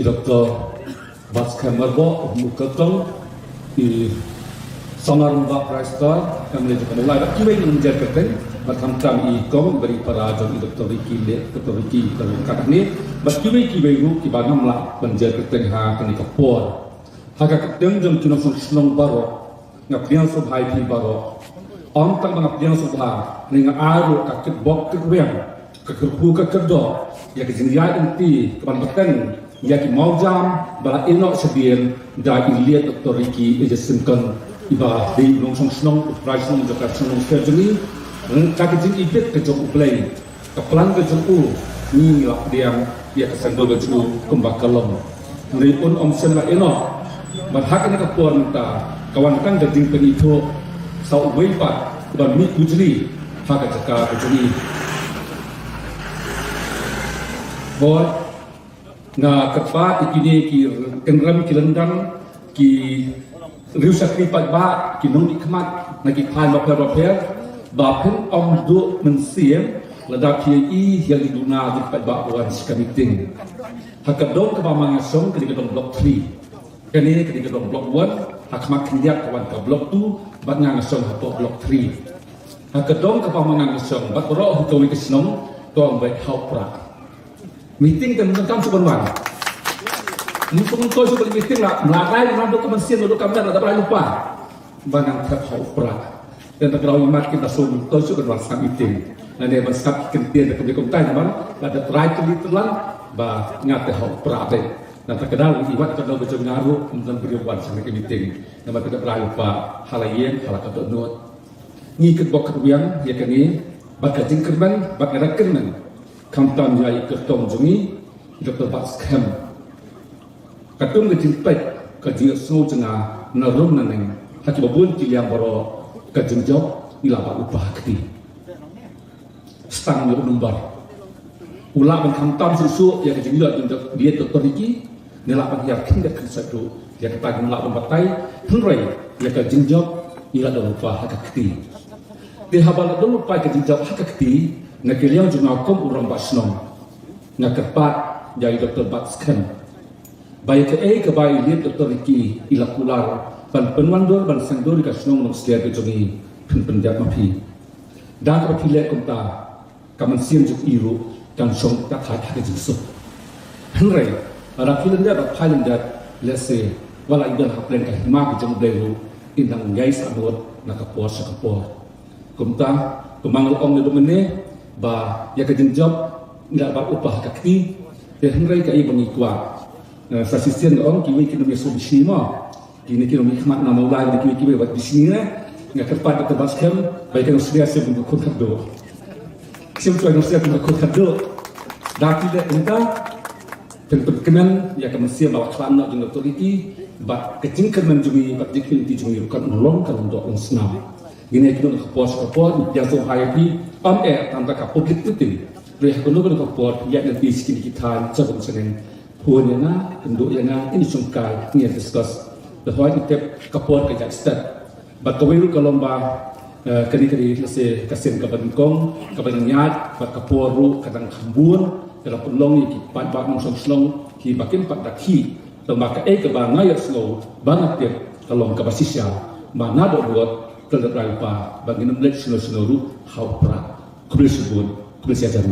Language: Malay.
Dr. Baskem Marbo Mukatong di Sonar Mbak Praistar kami juga mulai kiwai menjadi kerten berkamtam ikong beri para jom Dr. Ricky kalau kata ni berkiwai ru kibanam lah menjadi kerten ha kini kapor haga kerten jom kino senong baro ngapian subhai pi baro om tang ngapian subha ninga aru kakit bok kekweng kekerpu kekerdo ya kejenjai inti keban kerten ya ki maujam bala inok sedien da iliat Dr. Ricky ejesimkan iba di longsong senong uprising jakarta senong surgery kakijin ibit ke jok uplay kepelan ke jok ni lah dia kesan do ke jok kumbakalam nripun om sen la inok berhak ni kepuan ta kawan kan jading penito sau weipat dan mi kujri hak jaka kujri boy nga kepa ikini ki kenram kilendang ki riu sakri pat ba ki nong ikmat na ki pan ba per ba pen om do mensiem lada ki i yang di duna di pat ba wan skamiting hakadong ka ba mangasong kini kedong blok 3 kini kedong blok 1 hakmak kinyak kawan ka blok 2 bat ngasong hapo blok 3 hakadong ka ba mangasong bat ro hutawi kesnong tong baik haupra meeting dan tentang sebenarnya mungkin kau sudah meeting lah melakai menanduk ke mesin duduk kamera tak pernah lupa banang terhau perak dan terkau imat kita suruh kau sudah melaksanakan meeting dan dia bersak kentir dan kemudian tanya bang ada terakhir kali telan bah ngat terhau perak deh dan terkenal imat kalau berjumpa ngaruh kemudian beriwan sampai ke meeting dan tidak pernah lupa halayen halakat donut ngikut bok keruang ya kini bakal jingkerman bakal rakerman kamtan jai kertong jungi Dr. Baskem katung kejimpai kejia snow jena narum naneng hati babun kiliang baro kejinjok ilapa upah keti stang numbar ulah kamtan susu ya kejinjok dia Dr. Ricky nilapa yakin dak satu ya kita nilap batai henry ya kejinjok ila upah keti di habal lupa kejinjok keti nakiliang junakom urang basnom nakepat jai Dr. Baskem baik ke baik lihat Dr. Ricky ilakular ban penwandor ban sangdor ka snong nong stia ke jongi penjat mapi dan kapile konta kaman siem juk iru kan song tak hat ke jisu henry ara kilenda ba pilenda lese wala idan haplen ka hima ke jong delu indang guys abot nakapor sa kapor konta kumangal ong de domene ba ya kejenjob nggak berupah kaki dan henry kai bangikwa sasisian orang kiwi kini meso bisima kini hikmat nama ulai di kiwi buat bisini nggak kerpat Dr. Baskem baik yang sudah saya mendukung kado siapa yang sudah mendukung kado dah tidak entah penkenan ya kemensia bawa kelana dengan Dr. Ricky bat kecingkan menjumi bat dikin di jumi bukan nolong kalau untuk senam gini kita nak kapor yang so happy tanda ka public itu reh kono kan kapor ya nanti sikit kita cabang senen punya na induk yang ini sungkai ni discuss the whole tip kapor ke step bat kawiru kalomba kani lese kasen ka bangkong ka banyat bat kapor ru kadang khambun dalam pelong ki pat bat mong slong ki bakin pat dakhi tembaka ke bangayat slow banget tip kalong ka basisya mana do buat terdapat bagi nomor seno ru haupra kubel sebut kubel siajar